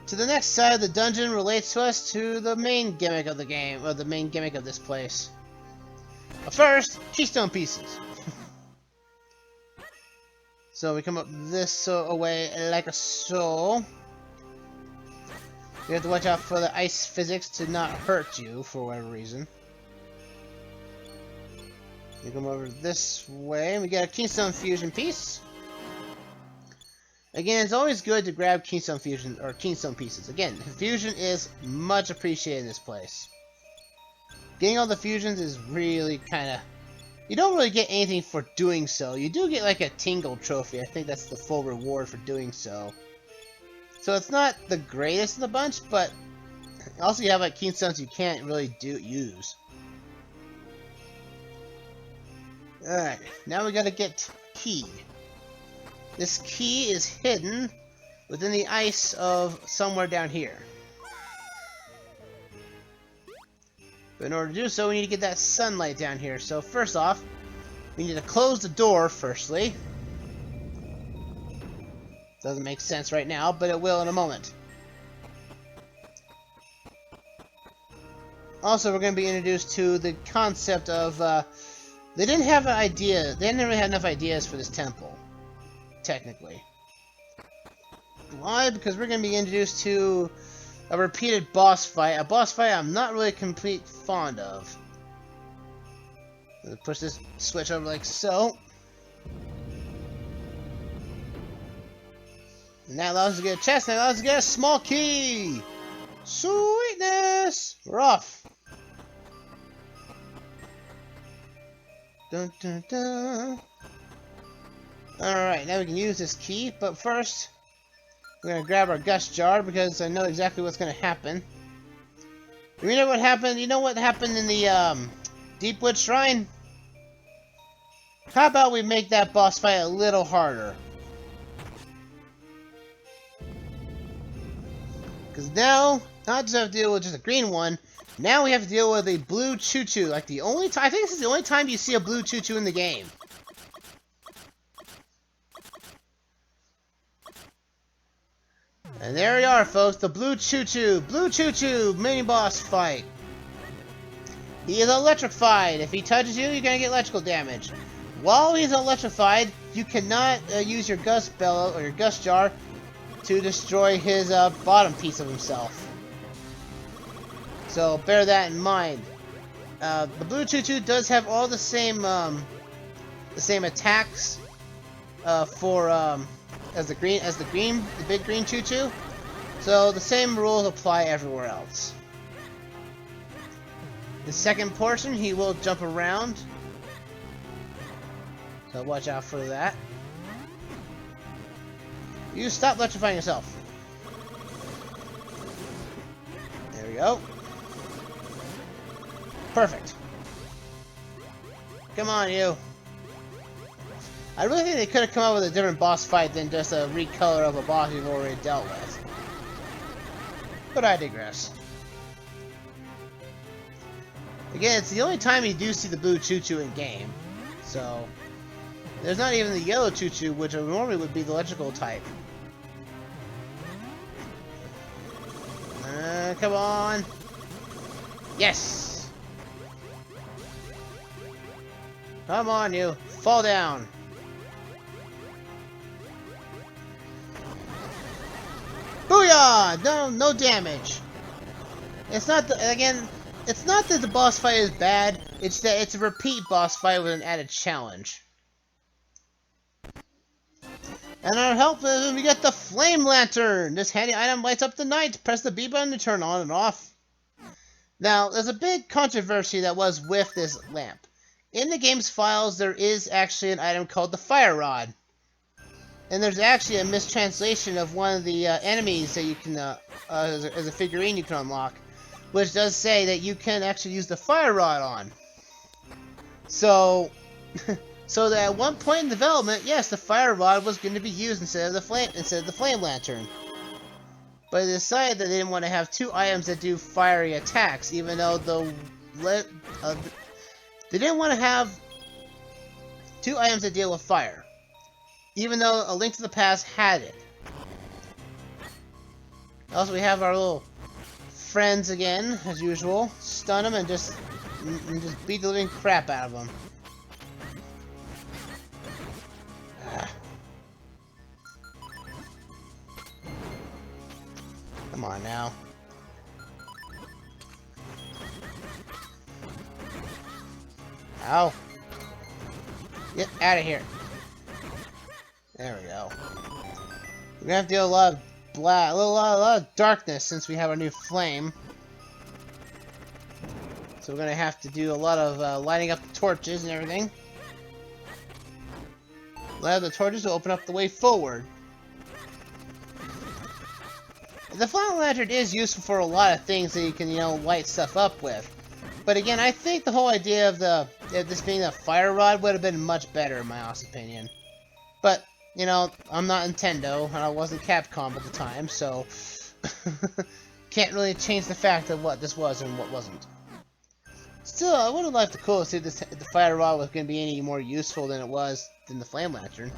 to the next side of the dungeon relates to us to the main gimmick of the game, or the main gimmick of this place. But first, Keystone Pieces. So we come up this way like so. You have to watch out for the ice physics to not hurt you for whatever reason. You come over this way, and we got a Keystone Fusion piece. Again, it's always good to grab Keystone Fusion or Keystone Pieces. Again, fusion is much appreciated in this place. Getting all the fusions is really kind of... You don't really get anything for doing so. You do get like a Tingle trophy. I think that's the full reward for doing so. So it's not the greatest in the bunch, but also you have like Keystones you can't really use. Alright, now we gotta get key. This key is hidden within the ice of somewhere down here. But in order to do so, we need to get that sunlight down here. So first off, we need to close the door firstly. Doesn't make sense right now, but it will in a moment. Also, we're going to be introduced to the concept of, they didn't have an idea, they didn't really have enough ideas for this temple, technically. Why? Because we're going to be introduced to a repeated boss fight, I'm not really complete fond of. Push this switch over like so. And that allows us to get a chest, and that allows us to get a small key! Sweetness! We're off! Dun dun dun! Alright, now we can use this key, but first, we're gonna grab our gust jar because I know exactly what's gonna happen. You know what happened? You know what happened in the, Deepwood Shrine? How about we make that boss fight a little harder? Because now, not just have to deal with just a green one, now we have to deal with a blue choo-choo. Like the only time, I think this is the only time you see a blue choo-choo in the game. And there we are, folks, the blue choo-choo mini-boss fight. He is electrified. If he touches you, you're gonna get electrical damage. While he's electrified, you cannot use your gust bellow or your gust jar to destroy his bottom piece of himself. So bear that in mind. The blue choo-choo does have all the same attacks as the big green choo-choo. So the same rules apply everywhere else. The second portion, he will jump around. So watch out for that. You stop electrifying yourself. There we go. Perfect. Come on, you. I really think they could have come up with a different boss fight than just a recolor of a boss we've already dealt with. But I digress. Again, it's the only time you do see the blue choo-choo in game. So, there's not even the yellow choo-choo, which normally would be the electrical type. Come on. Yes! Come on, you. Fall down. Booyah! No damage. It's not it's not that the boss fight is bad, it's that it's a repeat boss fight with an added challenge. And our help is we get the Flame Lantern! This handy item lights up the night. Press the B button to turn on and off. Now, there's a big controversy that was with this lamp. In the game's files, there is actually an item called the Fire Rod. And there's actually a mistranslation of one of the enemies that you can, as a figurine you can unlock, which does say that you can actually use the Fire Rod on. So, so that at one point in development, yes, the Fire Rod was going to be used instead of the Flame Lantern. But they decided that they didn't want to have two items that do fiery attacks, even though they didn't want to have two items that deal with fire. Even though A Link to the Past had it. Also, we have our little friends again, as usual. Stun them and just beat the living crap out of them. Come on now. Ow. Get out of here. There we go. We're gonna have to deal with a lot of a lot of darkness since we have our new flame. So we're gonna have to do a lot of lighting up the torches and everything. Light up the torches to open up the way forward. The flame lantern is useful for a lot of things that you can, light stuff up with. But again, I think the whole idea of this being a fire rod would have been much better in my honest opinion. But, I'm not Nintendo, and I wasn't Capcom at the time, so can't really change the fact of what this was and what wasn't. Still, I would have liked the cool to see if the fire rod was going to be any more useful than it was than the flame lantern.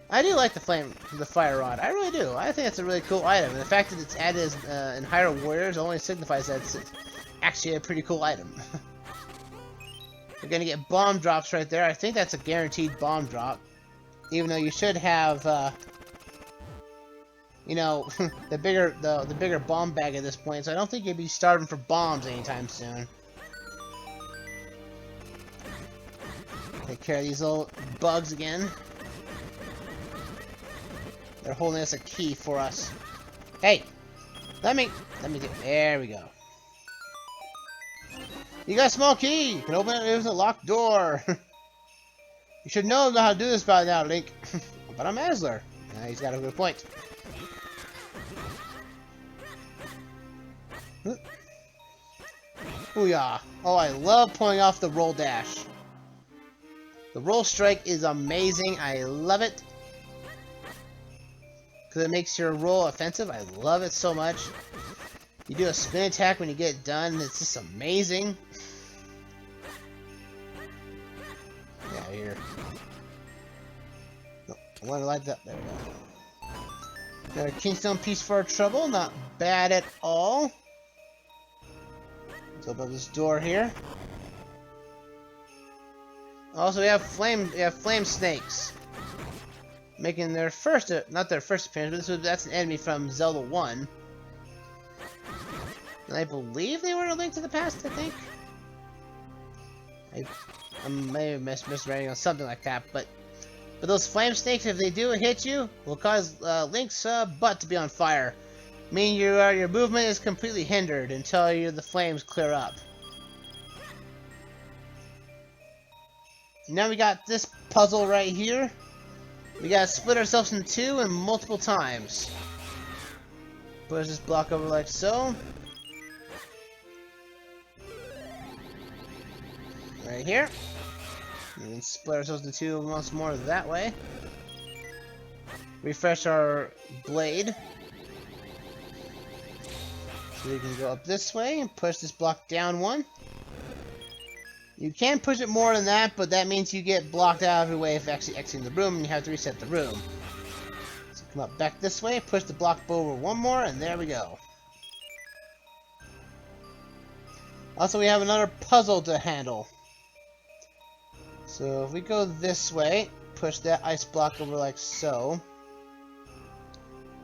I do like the fire rod. I really do. I think it's a really cool item, and the fact that it's added in Hyrule Warriors only signifies that it's actually a pretty cool item. You're gonna get bomb drops right there. I think that's a guaranteed bomb drop, even though you should have, the bigger bomb bag at this point. So I don't think you'd be starving for bombs anytime soon. Take care of these little bugs again. They're holding us a key for us. Hey, let me do. There we go. You got a small key. You can open it. It was a locked door. You should know how to do this by now, Link. But I'm Asler. He's got a good point. Booyah! Oh, I love pulling off the roll dash. The roll strike is amazing. I love it. It makes your roll offensive. I love it so much. You do a spin attack when you get it done. It's just amazing. Get out of here. No, I want to light that. There we go. Got a Keystone piece for our trouble. Not bad at all. Let's open up this door here. Also, we have flame snakes. Making their first, not their first appearance, but that's an enemy from Zelda 1. And I believe they were a Link to the Past, I think. I may have misreading on something like that, but those flame snakes, if they do hit you, will cause Link's butt to be on fire. Meaning your movement is completely hindered until the flames clear up. Now we got this puzzle right here. We gotta split ourselves in two and multiple times. Push this block over like so. Right here. And then split ourselves in two once more that way. Refresh our blade. So we can go up this way and push this block down one. You can push it more than that, but that means you get blocked out of your way if actually exiting the room, and you have to reset the room. So come up back this way, push the block over one more, and there we go. Also, we have another puzzle to handle. So if we go this way, push that ice block over like so.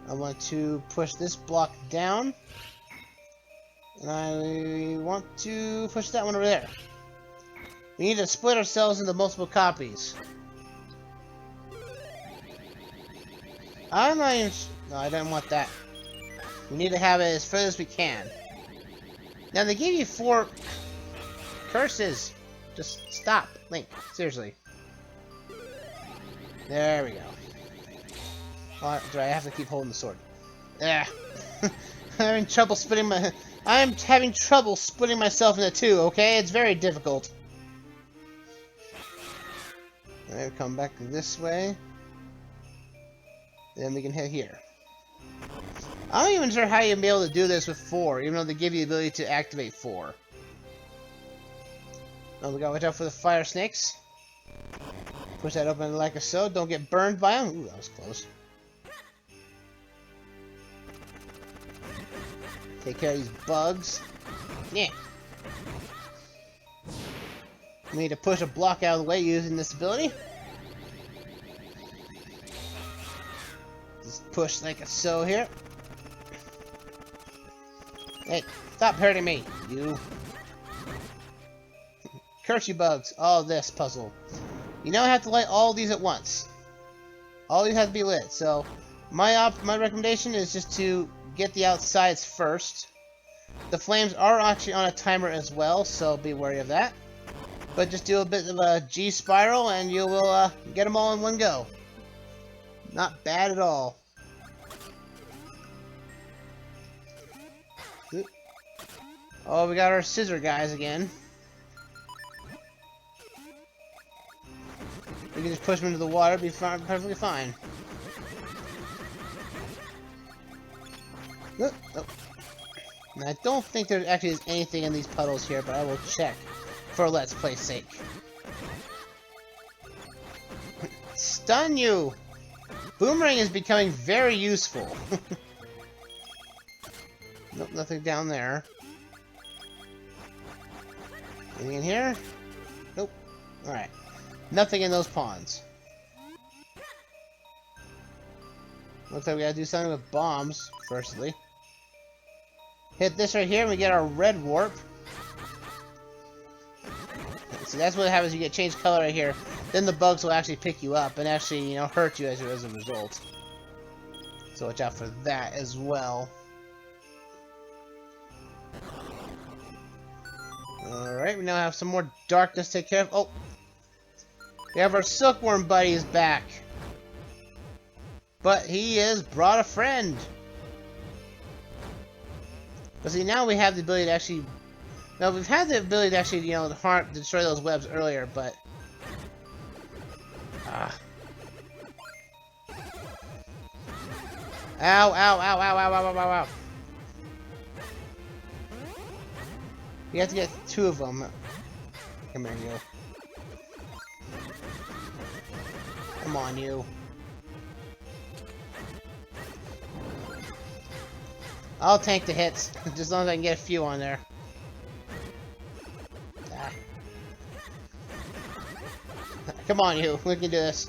I want to push this block down, and I want to push that one over there. We need to split ourselves into multiple copies. I'm not even... No, I don't want that. We need to have it as further as we can. Now, they give you 4 curses. Just stop, Link. Seriously. There we go. Oh, do I have to keep holding the sword? Yeah. I'm having trouble splitting myself into two, okay? It's very difficult. Alright, come back this way. Then we can hit here. I'm not even sure how you'll be able to do this with 4, even though they give you the ability to activate 4. Oh, we gotta watch out for the fire snakes. Push that open like so. Don't get burned by them. Ooh, that was close. Take care of these bugs. Yeah. We need to push a block out of the way using this ability. Just push like so here. Hey, stop hurting me, you. Curse you bugs. All this puzzle. You now have to light all these at once. All these have to be lit. So my recommendation is just to get the outsides first. The flames are actually on a timer as well, so be wary of that. But just do a bit of a G spiral and you will get them all in one go. Not bad at all. Oop. Oh, we got our scissor guys again. We can just push them into the water, be fine, perfectly fine. Oop, oh. And I don't think there actually is anything in these puddles here, but I will check for Let's Play's sake. Stun you! Boomerang is becoming very useful. Nope, nothing down there. Anything in here? Nope. Alright. Nothing in those ponds. Looks like we gotta do something with bombs, firstly. Hit this right here and we get our red warp. So that's what happens, you get changed color right here. Then the bugs will actually pick you up and actually, you know, hurt you as a result. So watch out for that as well. Alright, we now have some more darkness to take care of. Oh! We have our silkworm buddies back. But he has brought a friend. But see, now we have the ability to actually... Now, we've had the ability to actually, you know, destroy those webs earlier, but... Ow, ow, ow, ow, ow, ow, ow, ow, ow. You have to get 2 of them. Come here, you. Come on, you. I'll tank the hits, just as long as I can get a few on there. Ah. Come on, you. We can do this.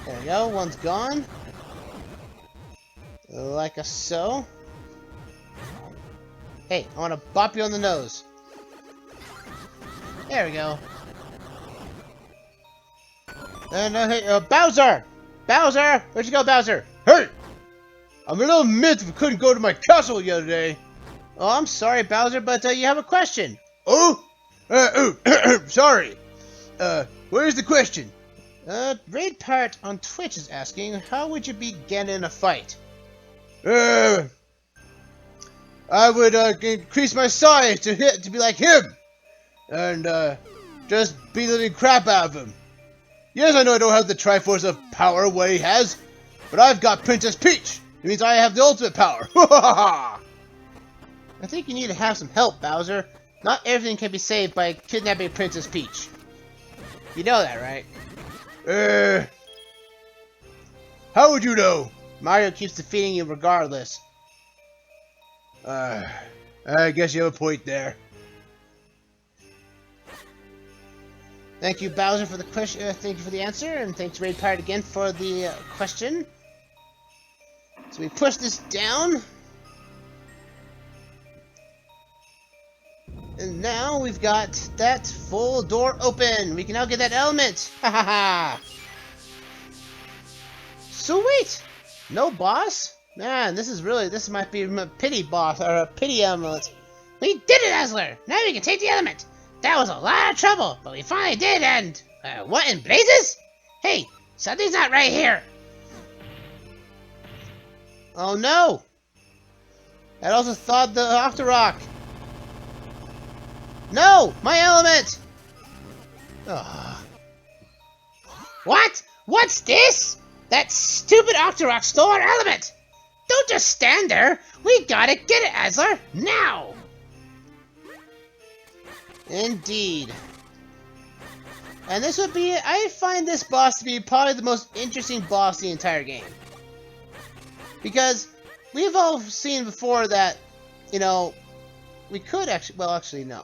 There we go. One's gone. Like a so. Hey, I want to bop you on the nose. There we go. And hey, Bowser! Bowser! Where'd you go, Bowser? Hey! I'm a little miffed if I couldn't go to my castle the other day. Oh, I'm sorry, Bowser, but you have a question. Oh? Sorry. Where's the question? Raid Part on Twitch is asking, how would you begin in a fight? I would increase my size to be like him, and just beat the living crap out of him. Yes, I know I don't have the Triforce of power what he has, but I've got Princess Peach. It means I have the ultimate power. I think you need to have some help, Bowser. Not everything can be saved by kidnapping Princess Peach. You know that, right? How would you know? Mario keeps defeating you regardless. I guess you have a point there. Thank you, Bowser, for the question. Thank you for the answer, and thanks, Raid Pirate, again for the question. So we push this down. And now we've got that full door open. We can now get that element. Ha ha ha. Sweet. No boss? Man, this might be a pity boss, or a pity element. We did it, Asler! Now we can take the element! That was a lot of trouble, but we finally did, and... what in blazes? Hey, something's not right here! Oh no! That also thawed the Octorok! No! My element! Ugh. What? What's this? That stupid Octorok stole our element! Don't just stand there! We gotta get it, Asler! Now! Indeed. And this would be, I find this boss to be probably the most interesting boss in the entire game. Because we've all seen before that, you know, we could actually, well actually no.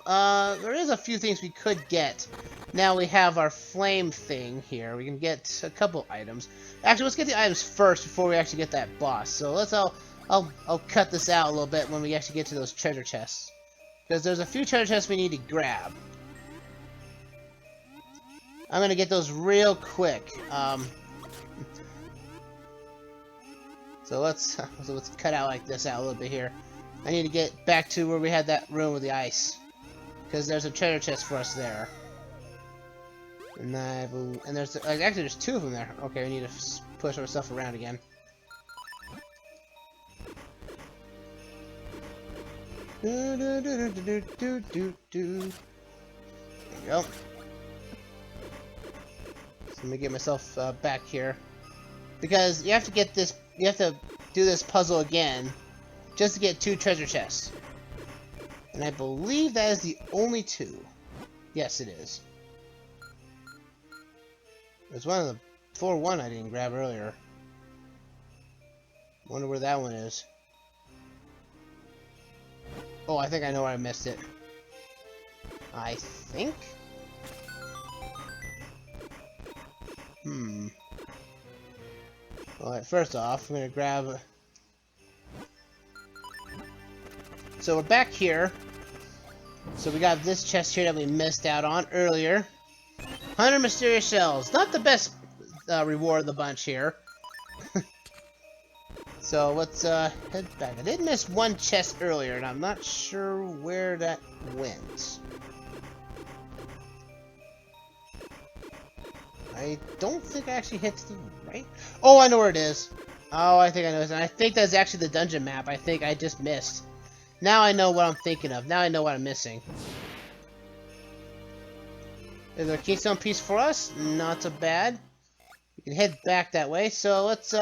There is a few things we could get. Now we have our flame thing here. We can get a couple items. Actually, let's get the items first before we actually get that boss. So let's I'll cut this out a little bit when we actually get to those treasure chests. Because there's a few treasure chests we need to grab. I'm gonna get those real quick. So let's cut out like this out a little bit here. I need to get back to where we had that room with the ice, because there's a treasure chest for us there. And there's actually there's two of them there. Okay, we need to push our stuff around again. There you go. So let me get myself back here, because you have to get this. You have to do this puzzle again, just to get 2 treasure chests. And I believe that is the only 2. Yes, it is. There's one of the 4-1 I didn't grab earlier. Wonder where that one is. Oh, I think I know where I missed it. I think? Alright, first off, I'm gonna grab... So we're back here. So we got this chest here that we missed out on earlier. 100 mysterious shells. Not the best reward of the bunch here. So let's head back. I did miss one chest earlier, and I'm not sure where that went. I don't think I actually hit to the right. Oh, I know where it is. Oh, I think I know this. And I think that's actually the dungeon map. I think I just missed. Now I know what I'm thinking of. Now I know what I'm missing. Is there a keystone piece for us? Not so bad. We can head back that way. So let's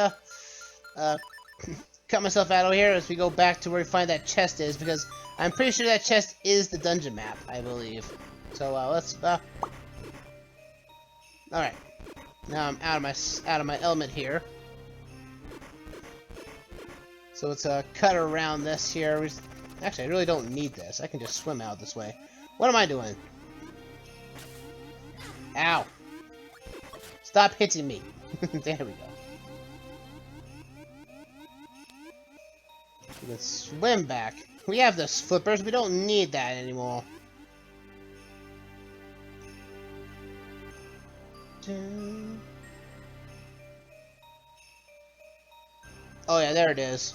cut myself out of here as we go back to where we find that chest is, because I'm pretty sure that chest is the dungeon map, I believe. So let's Alright. Now I'm out of my element here. So let's cut around this here. Actually, I really don't need this. I can just swim out this way. What am I doing? Ow. Stop hitting me. There we go. Let's swim back. We have the flippers. We don't need that anymore. Oh yeah, there it is.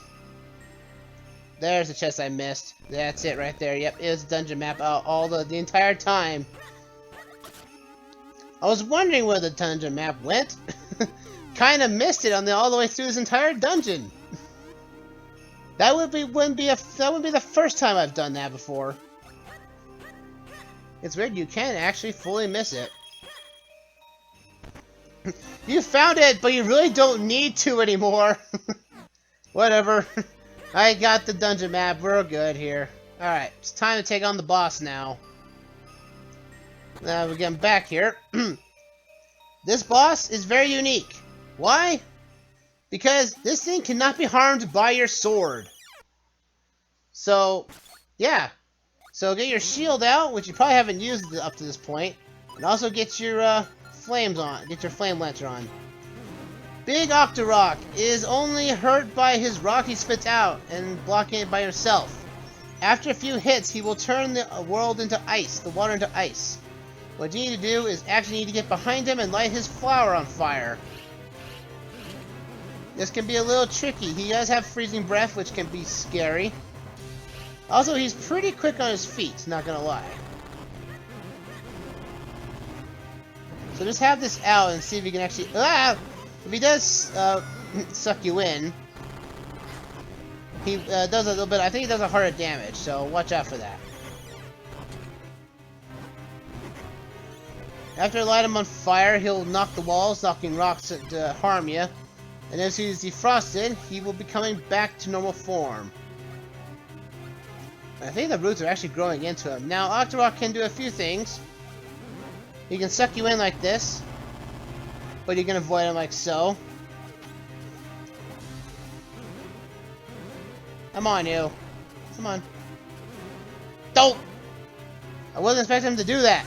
There's the chest I missed. That's it right there. Yep, it was dungeon map all the entire time. I was wondering where the dungeon map went. Kind of missed it on all the way through this entire dungeon. That wouldn't be the first time I've done that before. It's weird, you can actually fully miss it. You found it, but you really don't need to anymore. Whatever. I got the dungeon map. We're good here. Alright, it's time to take on the boss now. Now we're getting back here. This boss is very unique. Why? Because this thing cannot be harmed by your sword. So, yeah. So get your shield out, which you probably haven't used up to this point. And also get your flames on. Get your flame lantern on. Big Octorok is only hurt by his rock he spits out and blocking it by himself. After a few hits, he will turn the world into ice, the water into ice. What you need to do is actually need to get behind him and light his flower on fire. This can be a little tricky. He does have freezing breath, which can be scary. Also, he's pretty quick on his feet, not gonna lie. So just have this out and see if you can actually... If he does suck you in, he does a little bit... I think he does a harder damage, so watch out for that. After you light him on fire, he'll knock the walls, knocking rocks to harm you. And as he's defrosted, he will be coming back to normal form. I think the roots are actually growing into him. Now, Octorok can do a few things. He can suck you in like this, but you can avoid him like so. Come on, you. Come on. Don't! I wasn't expecting him to do that.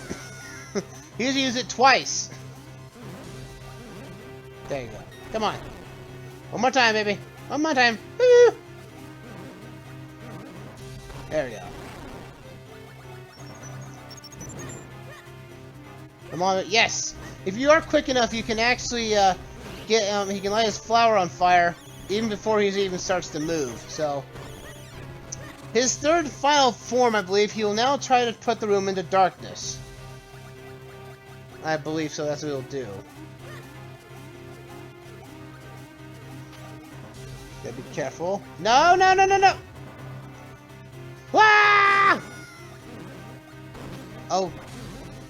He usually used it twice. There you go. Come on. One more time, baby. One more time. Woo! There we go. Come on. Yes! If you are quick enough, you can actually get he can light his flower on fire even before he even starts to move. So his third final form, I believe, he will now try to put the room into darkness. I believe so. That's what he'll do. Gotta be careful. No, no, no, no, no! Wah! Oh,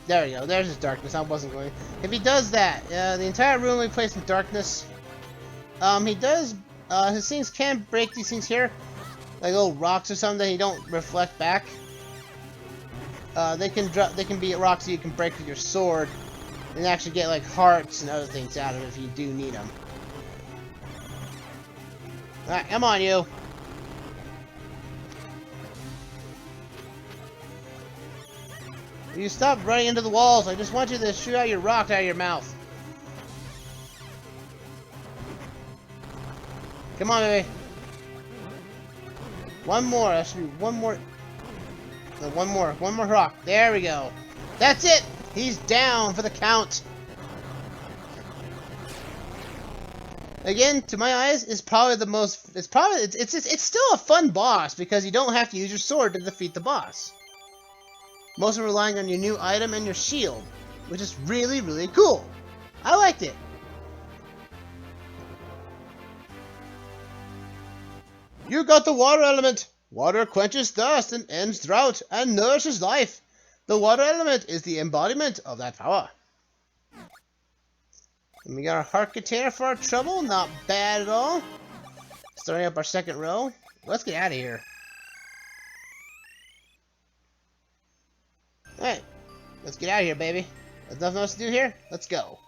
there we go. There's his darkness. I wasn't going. If he does that, the entire room will be placed in darkness. He does. His things can break these things here, like little rocks or something that he don't reflect back. They can be rocks that you can break with your sword, and actually get like hearts and other things out of it if you do need them. All right, come on, you. Will you stop running into the walls? I just want you to shoot out your rock out of your mouth. Come on, baby. One more. That should be one more. No, one more rock. There we go. That's it. He's down for the count. Again, to my eyes, it's probably the most. It's still a fun boss because you don't have to use your sword to defeat the boss. Mostly relying on your new item and your shield, which is really, really cool. I liked it. You got the water element. Water quenches thirst and ends drought and nourishes life. The water element is the embodiment of that power. And we got our heart container for our trouble. Not bad at all. Starting up our second row. Let's get out of here. Alright. Let's get out of here, baby. There's nothing else to do here. Let's go.